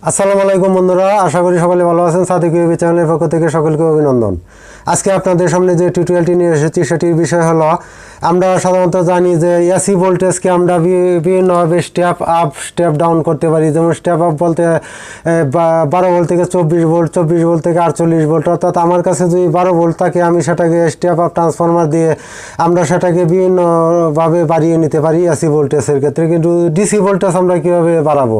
আসসালামু আলাইকুম বন্ধুরা, আশা করি সকলে ভালো আছেন। সাদাকeyb চ্যানেলের পক্ষ থেকে সকলকে অভিনন্দন। আজকে আপনাদের সামনে যে টিউটোরিয়ালটি নিয়ে এসেছি সেটির বিষয় হলো, আমরা সাধারণত জানি যে এসি ভোল্টেজকে আমরা বিভিন্নভাবে স্টেপ আপ স্টেপ ডাউন করতে পারি। যেমন স্টেপ আপ বলতে 12 ভোল্ট থেকে 24 ভোল্ট, 24 ভোল্ট থেকে 48 ভোল্ট। অর্থাৎ আমার কাছে যদি 12 ভোল্ট থাকে, আমি সেটাকে স্টেপ আপ ট্রান্সফরমার দিয়ে আমরা সেটাকে বিভিন্নভাবে বাড়িয়ে নিতে পারি এসি ভোল্টেজের ক্ষেত্রে। কিন্তু ডিসি ভোল্টেজ আমরা কীভাবে বাড়াবো?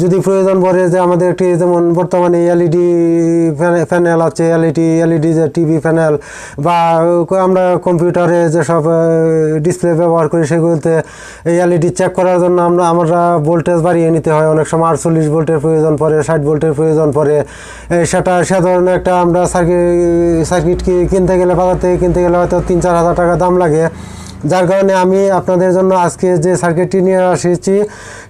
যদি প্রয়োজন পড়ে যে আমাদের একটি, যেমন বর্তমানে এলইডি প্যানেল আছে, এলইডি যে টিভি প্যানেল, বা আমরা কম্পিউটারে যেসব ডিসপ্লে ব্যবহার করি সেগুলোতে এই এলইডি চেক করার জন্য আমরা ভোল্টেজ বাড়িয়ে নিতে হয়। অনেক সময় 48 ভোল্টের প্রয়োজন পড়ে, 60 ভোল্টের প্রয়োজন পড়ে। সে ধরনের একটা আমরা সার্কিট কিনতে গেলে, বাজার থেকে কিনতে গেলে হয়তো 3-4 হাজার টাকা দাম লাগে। যার কারণে আমি আপনাদের জন্য আজকে যে সার্কিটটি নিয়ে এসেছি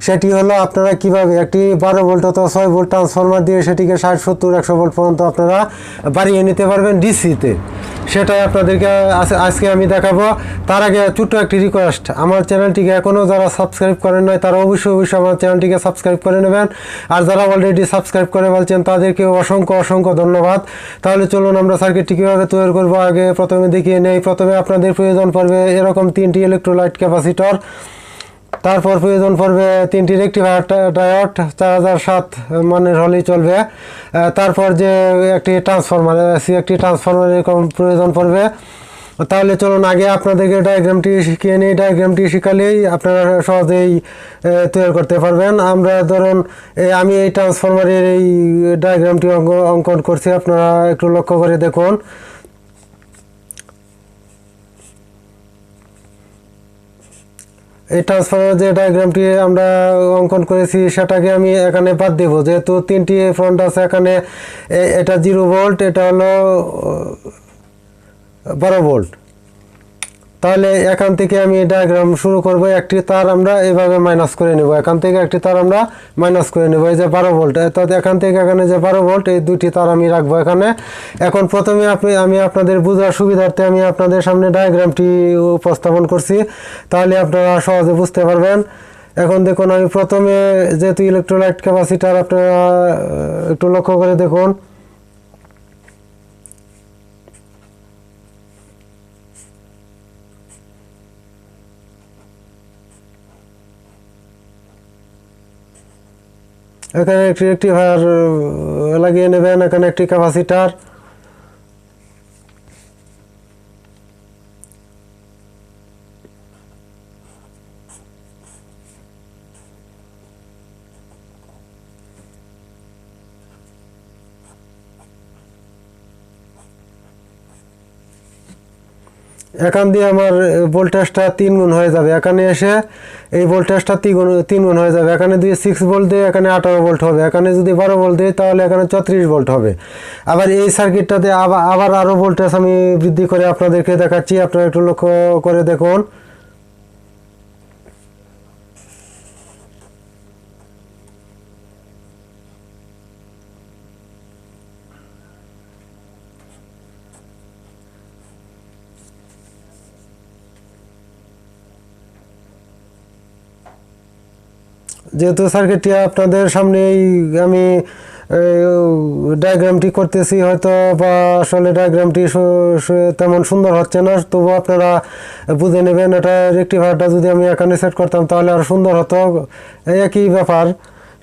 সেটি হলো, আপনারা কিভাবে একটি 12 ভোল্ট অথবা 6 ভোল্ট ট্রান্সফরমার দিয়ে সেটিকে 60, 70, 100 ভোল্ট পর্যন্ত আপনারা বাড়িয়ে নিতে পারবেন ডিসিতে। সেটাই আপনাদেরকে আজকে আমি দেখাবো। তার আগে ছোট্ট একটি রিকোয়েস্ট, আমার চ্যানেলটিকে এখনও যারা সাবস্ক্রাইব করেন নাই তারা অবশ্যই আমার চ্যানেলটিকে সাবস্ক্রাইব করে নেবেন। আর যারা অলরেডি সাবস্ক্রাইব করে বলছেন তাদেরকে অসংখ্য ধন্যবাদ। তাহলে চলুন আমরা সার্কিটটি কীভাবে তৈরি করবো আগে প্রথমে দেখিয়ে নেই। প্রথমে আপনাদের প্রয়োজন পড়বে এরকম 3টি ইলেকট্রোলাইট ক্যাপাসিটর, তারপর প্রয়োজন পড়বে 3টি রেকটিফায়ার ডায়োড 4007 মানের হলেই চলবে। তারপর যে একটি ট্রান্সফরমার এরকম প্রয়োজন পড়বে। তাহলে চলুন আগে আপনাদেরকে ডায়াগ্রামটি শিখিয়ে নিই। ডায়াগ্রামটি শিখালেই আপনারা সহজেই তৈরি করতে পারবেন। আমরা ধরুন আমি এই ট্রান্সফরমারের এই ডায়াগ্রামটি অঙ্কন করছি, আপনারা একটু লক্ষ্য করে দেখুন। এই ট্রান্সফরমার যে ডায়াগ্রামটি আমরা অঙ্কন করেছি সেটাকে আমি এখানে বাদ দেবো, যেহেতু 3টি ফ্রন্ট আছে। এখানে এটা 0 ভোল্ট, এটা হলো 12 ভোল্ট। তাহলে এখান থেকে আমি ডায়াগ্রাম শুরু করব। একটি তার আমরা এভাবে মাইনাস করে নেব, এখান থেকে একটি তার আমরা মাইনাস করে নেব। এই যে 12 ভোল্ট, অর্থাৎ এখান থেকে এখানে যে 12 ভোল্ট, এই দুটি তার আমি রাখবো এখানে। এখন প্রথমে আমি আপনাদের বোঝার সুবিধার্থে আমি আপনাদের সামনে ডায়াগ্রামটি উপস্থাপন করছি, তাহলে আপনারা সহজে বুঝতে পারবেন। এখন দেখুন, আমি প্রথমে যেহেতু ইলেকট্রোলাইট ক্যাপাসিটার, আপনারা একটু লক্ষ্য করে দেখুন। এখানে একটি রেকটিফায়ার লাগিয়ে নেবেন, এখানে একটি ক্যাপাসিটার। এখান দিয়ে আমার ভোল্টেজটা 3 গুণ হয়ে যাবে। এখানে এসে এই ভোল্টেজটা 3 গুণ হয়ে যাবে। এখানে যদি 6 ভোল্ট দিয়ে এখানে 18 ভোল্ট হবে, এখানে যদি 12 ভোল্ট দিই তাহলে এখানে 34 ভোল্ট হবে। আবার এই সার্কিটটাতে আবার আরও ভোল্টেজ আমি বৃদ্ধি করে আপনাদেরকে দেখাচ্ছি, আপনারা একটু লক্ষ্য করে দেখুন। যেহেতু সার্কিটটি আপনাদের সামনেই আমি ডায়াগ্রামটি করতেছি, হয়তো বা আসলে ডায়াগ্রামটি তেমন সুন্দর হচ্ছে না, তবু আপনারা বুঝে নেবেন। এটা রেকটিফায়ারটা যদি আমি এখানে সেট করতাম তাহলে আরও সুন্দর হতো। একই ব্যাপার,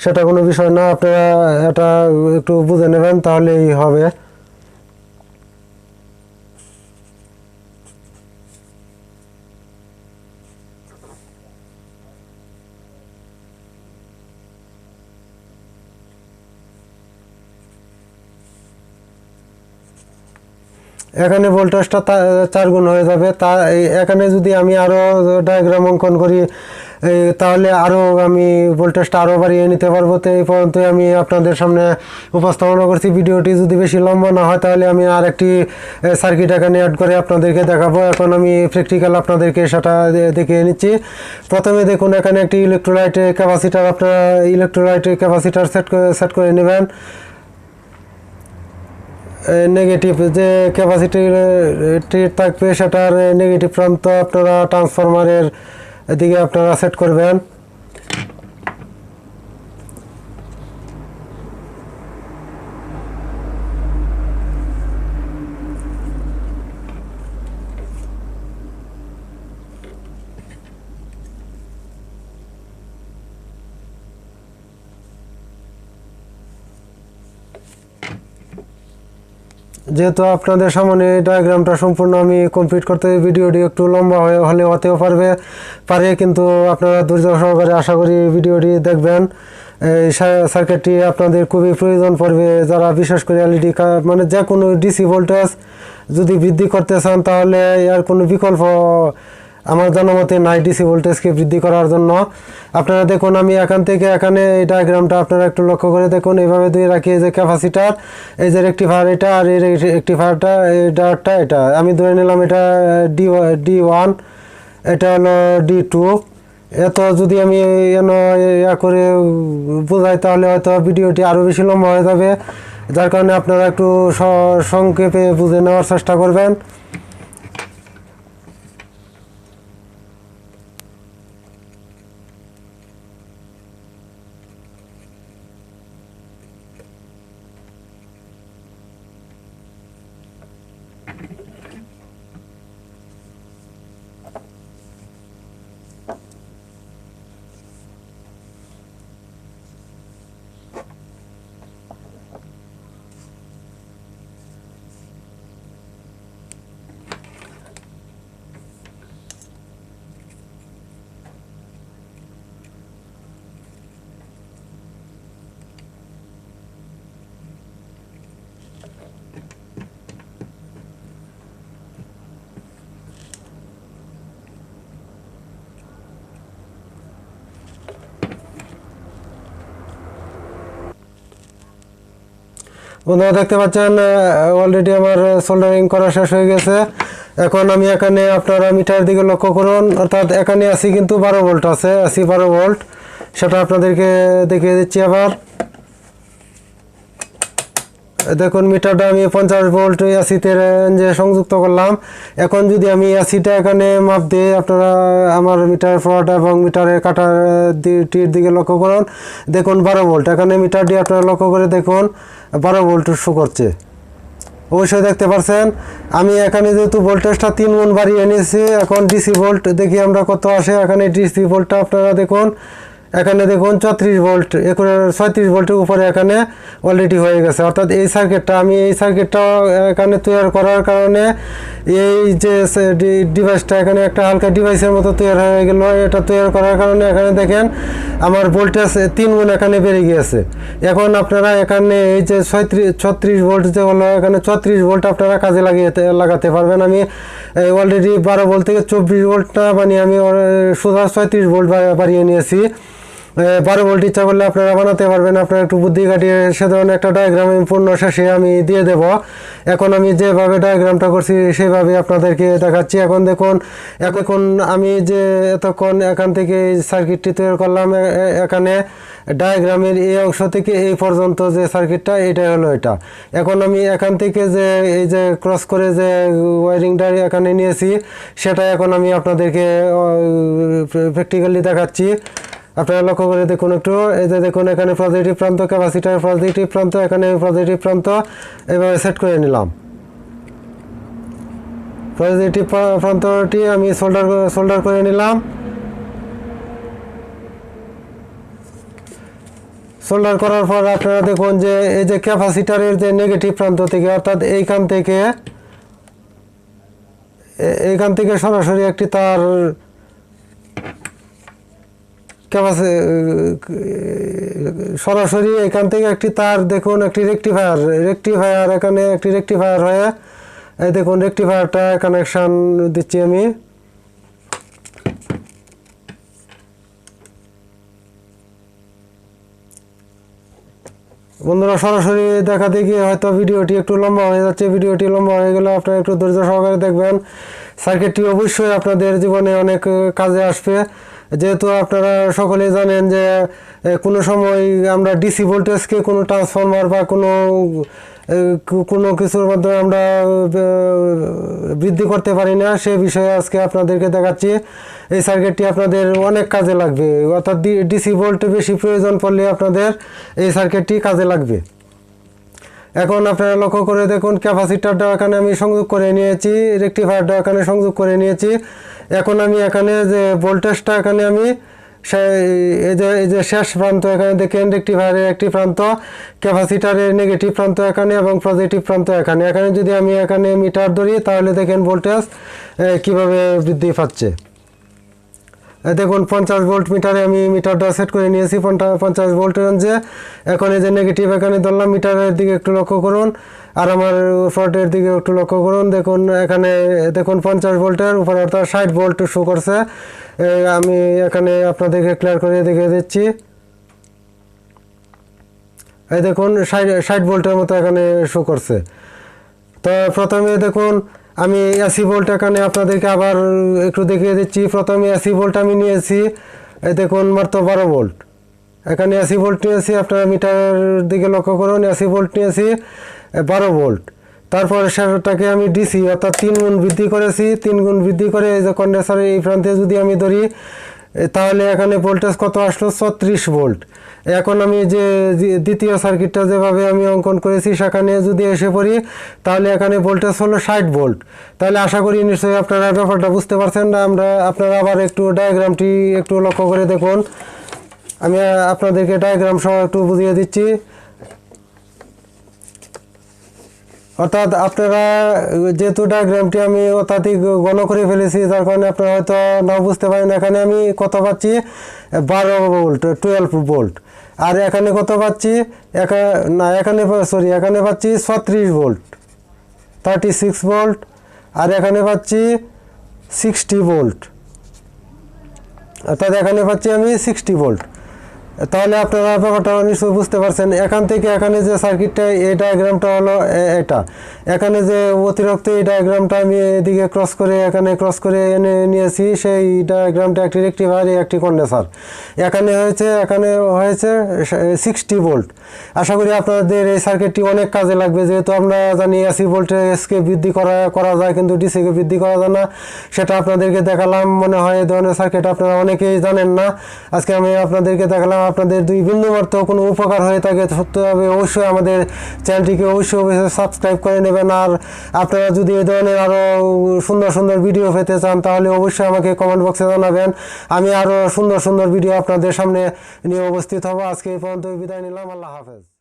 সেটা কোনো বিষয় না। আপনারা এটা একটু বুঝে নেবেন তাহলেই হবে। এখানে ভোল্টেজটা 4 গুণ হয়ে যাবে। এখানে যদি আমি আরও ডায়াগ্রাম অঙ্কন করি তাহলে আরও আমি ভোল্টেজটা আরও বাড়িয়ে নিতে পারবো। তো এই পর্যন্ত আমি আপনাদের সামনে উপস্থাপনা করছি। ভিডিওটি যদি বেশি লম্বা না হয় তাহলে আমি আর একটি সার্কিট এখানে অ্যাড করে আপনাদেরকে দেখাবো। এখন আমি প্র্যাকটিক্যাল আপনাদেরকে সেটা দেখিয়ে নিচ্ছি। প্রথমে দেখুন, এখানে একটি ইলেকট্রোলাইট ক্যাপাসিটার, আপনারা ইলেকট্রোলাইট ক্যাপাসিটার সেট করে নেবেন। নেগেটিভ যে ক্যাপাসিটি থাকবে সেটার নেগেটিভ প্রান্ত আপনারা ট্রান্সফরমারের দিকে আপনারা সেট করবেন। যেহেতু আপনাদের সামনে ডায়াগ্রামটা সম্পূর্ণ আমি কমপ্লিট করতে ভিডিওটি একটু লম্বা হলে হতেও পারে, কিন্তু আপনারা ধৈর্য সহকারে আশা করি ভিডিওটি দেখবেন। এই সার্কিটটি আপনাদের খুবই প্রয়োজন পড়বে, যারা বিশেষ করে এলইডি মানে যে কোনো ডিসি ভোল্টেজ যদি বৃদ্ধি করতে চান, তাহলে এর কোনো বিকল্প আমার জানা মতে নাই ডিসি ভোল্টেজকে বৃদ্ধি করার জন্য। আপনারা দেখুন, আমি এখান থেকে এখানে এই ডায়াগ্রামটা আপনারা একটু লক্ষ্য করে দেখুন, এইভাবে দিয়ে রাখি। এই যে ক্যাপাসিটার, এই যে রেকটিফায়ার এটা, আর এই রেকটিফায়ারটা, এই ডায়ারটা এটা আমি ধরে নিলাম এটা D1, এটা হলো D2। এত যদি আমি ইয়া করে বোঝাই, তাহলে হয়তো ভিডিওটি আরও বেশি লম্বা হয়ে যাবে, যার কারণে আপনারা একটু সংক্ষেপে বুঝে নেওয়ার চেষ্টা করবেন। বন্ধুরা দেখতে পাচ্ছেন অলরেডি আমার সোল্ডারিং করা শেষ হয়ে গেছে। এখন আমি এখানে আপনারা মিটারের দিকে লক্ষ্য করুন, অর্থাৎ এখানে আসি কিন্তু 12 ভোল্ট আছে, আসি 12 ভোল্ট, সেটা আপনাদেরকে দেখিয়ে দিচ্ছি। আবার দেখুন মিটারটা আমি 50 ভোল্ট এসিতে রেঞ্জে সংযুক্ত করলাম। এখন যদি আমি এসিটা এখানে মাপ দিই, আপনারা আমার মিটার ফ্রড এবং মিটারের কাটারটির দিকে লক্ষ্য করুন, দেখুন 12 ভোল্ট। এখানে মিটারটি আপনারা লক্ষ্য করে দেখুন 12 ভোল্ট শো করছে, অবশ্যই দেখতে পাচ্ছেন। আমি এখানে যেহেতু ভোল্টেজটা 3 গুণ বাড়িয়ে নিয়েছি, এখন ডিসি ভোল্ট দেখি আমরা কত আসে। এখানে ডিসি ভোল্টটা আপনারা দেখুন, এখানে দেখুন 34 ভোল্ট, 36 ভোল্টের উপরে এখানে অলরেডি হয়ে গেছে। অর্থাৎ এই সার্কিটটা এখানে তৈরি করার কারণে এই যে ডিভাইসটা এখানে একটা হালকা ডিভাইসের মতো তৈরি হয়ে গেল। এটা তৈরি করার কারণে এখানে দেখেন আমার ভোল্টেজ 3 গুণ এখানে বেড়ে গিয়েছে। এখন আপনারা এখানে এই যে 36 ভোল্ট যে হলো, এখানে 34 ভোল্ট আপনারা কাজে লাগাতে পারবেন। আমি অলরেডি 12 ভোল্ট থেকে 24 ভোল্টটা বানিয়ে আমি সোজা 36 ভোল্ট বাড়িয়ে নিয়েছি। 12 ভোল্ট ইচ্ছা করলে আপনারা বানাতে পারবেন, আপনারা একটু বুদ্ধি কাটিয়ে। সে ধরনের একটা ডায়াগ্রাম আমি পূর্ণ শেষে আমি দিয়ে দেব। এখন আমি যেভাবে ডায়াগ্রামটা করছি সেইভাবে আপনাদেরকে দেখাচ্ছি। এখন দেখুন, এখন আমি যে এতক্ষণ এখান থেকে সার্কিটটি তৈরি করলাম, এখানে ডায়াগ্রামের এই অংশ থেকে এই পর্যন্ত যে সার্কিটটা, এটাই হলো এটা। এখন আমি এখান থেকে যে এই যে ক্রস করে যে ওয়ারিংটা এখানে নিয়েছি, সেটা এখন আমি আপনাদেরকে প্র্যাকটিক্যালি দেখাচ্ছি। আপনারা লক্ষ্য করে দেখুন একটু, এই যে দেখুন এখানে পজিটিভ প্রান্ত, ক্যাপাসিটার পজিটিভ প্রান্ত, এখানে পজিটিভ প্রান্ত এভাবে সেট করে নিলাম। পজিটিভ প্রান্তটি আমি সোল্ডার করে নিলাম। সোল্ডার করার পর আপনারা দেখুন যে এই যে ক্যাপাসিটারের যে নেগেটিভ প্রান্ত থেকে, অর্থাৎ এইখান থেকে সরাসরি একটি তার সরাসরি এখান থেকে একটি তার, দেখুন একটি রেকটিফায়ার এখানে একটি রেকটিফায়ার হয়ে, এই দেখুন রেকটিফায়ারটা কানেকশান দিচ্ছি আমি। বন্ধুরা সরাসরি দেখাতে গিয়ে হয়তো ভিডিওটি একটু লম্বা হয়ে যাচ্ছে। ভিডিওটি লম্বা হয়ে গেলে আপনারা একটু ধৈর্য সহকারে দেখবেন। সার্কিটটি অবশ্যই আপনাদের জীবনে অনেক কাজে আসবে, যেহেতু আপনারা সকলেই জানেন যে কোনো সময় আমরা ডিসি ভোল্টেজকে কোনো ট্রান্সফরমার বা কোনো কিছুর মাধ্যমে আমরা বৃদ্ধি করতে পারি না। সে বিষয়ে আজকে আপনাদেরকে দেখাচ্ছি। এই সার্কিটটি আপনাদের অনেক কাজে লাগবে, অর্থাৎ ডিসি ভোল্ট বেশি প্রয়োজন পড়লে আপনাদের এই সার্কিটটি কাজে লাগবে। এখন আপনারা লক্ষ্য করে দেখুন, ক্যাপাসিটারটা এখানে আমি সংযোগ করে নিয়েছি, রেকটিফায়ারটা এখানে সংযোগ করে নিয়েছি। এখন আমি এখানে যে ভোল্টেজটা এখানে আমি এই যে শেষ প্রান্ত এখানে দেখেন রেকটিফায়ারের একটি প্রান্ত, ক্যাপাসিটারের নেগেটিভ প্রান্ত এখানে এবং পজিটিভ প্রান্ত এখানে। এখানে যদি আমি এখানে মিটার ধরি তাহলে দেখেন ভোল্টেজ কিভাবে বৃদ্ধি পাচ্ছে। দেখুন 50 ভোল্ট মিটারে আমি মিটারটা সেট করে নিয়েছি 50 ভোল্ট রেঞ্জে। এখন এই যে নেগেটিভ এখানে ধরলাম, মিটারের দিকে একটু লক্ষ্য করুন আর আমার ফ্রন্টের দিকে একটু লক্ষ্য করুন। দেখুন এখানে দেখুন 50 ভোল্টের উপরে অর্থাৎ 60 ভোল্ট শো করছে। আমি এখানে আপনাদেরকে ক্লিয়ার করে দেখিয়ে দিচ্ছি। এই দেখুন 60 ভোল্টের মতো এখানে শো করছে। তো প্রথমে দেখুন আমি এসি ভোল্ট এখানে আপনাদেরকে আবার একটু দেখিয়ে দিচ্ছি। প্রথমে এসি ভোল্ট আমি নিয়েছি, এই দেখুন মাত্র 12 ভোল্ট এখানে এসি ভোল্ট নিয়েছি। আপনারা মিটারের দিকে লক্ষ্য করুন, এসি ভোল্ট নিয়েছি 12 ভোল্ট। তারপর সেটাকে আমি ডিসি অর্থাৎ 3 গুণ বৃদ্ধি করেছি। 3 গুণ বৃদ্ধি করে এই যে কন্ডেন্সারের এই প্রান্তে যদি আমি ধরি তাহলে এখানে ভোল্টেজ কত আসলো 36 ভোল্ট। এখন আমি যে দ্বিতীয় সার্কিটটা যেভাবে আমি অঙ্কন করেছি সেখানে যদি এসে পড়ি তাহলে এখানে ভোল্টেজ হলো 60 ভোল্ট। তাহলে আশা করি নিশ্চয়ই আপনারা ব্যাপারটা বুঝতে পারছেন না। আপনারা আবার একটু ডায়াগ্রামটি একটু লক্ষ্য করে দেখুন। আমি আপনাদেরকে ডায়াগ্রাম সহ একটু বুঝিয়ে দিচ্ছি। অর্থাৎ আপনারা যেহেতু ডায়াগ্রামটি আমি অত্যাধিক ঘন করে ফেলেছি যার কারণে আপনারা হয়তো নাও বুঝতে পারেন। এখানে আমি কত পাচ্ছি 12 ভোল্ট 12 ভোল্ট, আর এখানে কত পাচ্ছি এখানে পাচ্ছি 36 ভোল্ট 36 ভোল্ট, আর এখানে পাচ্ছি 60 ভোল্ট, অর্থাৎ এখানে পাচ্ছি আমি 60 ভোল্ট। তাহলে আপনারা ব্যাপারটা নিশ্চয়ই বুঝতে পারছেন। এখান থেকে এখানে যে সার্কিটটা এই ডায়াগ্রামটা হলো এটা, এখানে যে অতিরিক্ত এই ডায়াগ্রামটা আমি এদিকে ক্রস করে এনে নিয়েছি, সেই ডায়াগ্রামটা একটি রেকটিফায়ার একটি কন্ডেন্সার। এখানে হয়েছে 60 ভোল্ট। আশা করি আপনাদের এই সার্কিটটি অনেক কাজে লাগবে, যেহেতু আমরা জানি এসি ভোল্টেজকে বৃদ্ধি করা যায় কিন্তু ডিসিকে বৃদ্ধি করা যায় না। সেটা আপনাদেরকে দেখালাম। মনে হয় এই ধরনের সার্কিট আপনারা অনেকেই জানেন না, আজকে আমি আপনাদেরকে দেখালাম। আপনাদের 2 বিন্দু মাত্র কোনো উপকার হয়ে থাকে সত্যি হবে অবশ্যই আমাদের চ্যানেলটিকে অবশ্যই সাবস্ক্রাইব করে নেবেন। আর আপনারা যদি এই ধরনের আরও সুন্দর সুন্দর ভিডিও পেতে চান তাহলে অবশ্যই আমাকে কমেন্ট বক্সে জানাবেন। আমি আরও সুন্দর সুন্দর ভিডিও আপনাদের সামনে নিয়ে উপস্থিত হব। আজকে এই পর্যন্ত বিদায় নিলাম। আল্লাহ হাফেজ।